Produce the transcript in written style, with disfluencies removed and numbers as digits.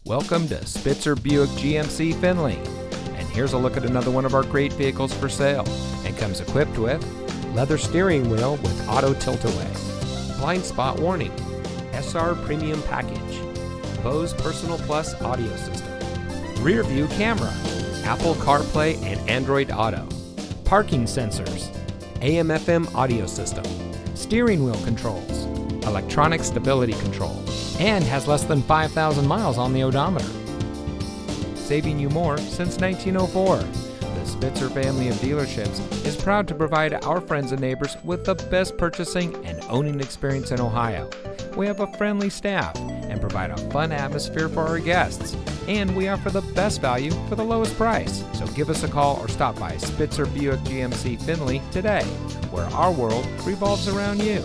Welcome to Spitzer Buick GMC Findlay. And here's a look at another one of our great vehicles for sale. And comes equipped with leather steering wheel with auto tilt-away, blind spot warning, SR premium package, Bose Personal Plus audio system, rear view camera, Apple CarPlay and Android Auto, parking sensors, AM/FM audio system, steering wheel controls, electronic stability control, and has less than 5,000 miles on the odometer. Saving you more since 1904. The Spitzer family of dealerships is proud to provide our friends and neighbors with the best purchasing and owning experience in Ohio. We have a friendly staff and provide a fun atmosphere for our guests. And we offer the best value for the lowest price. So give us a call or stop by Spitzer Buick GMC Findlay today, where our world revolves around you.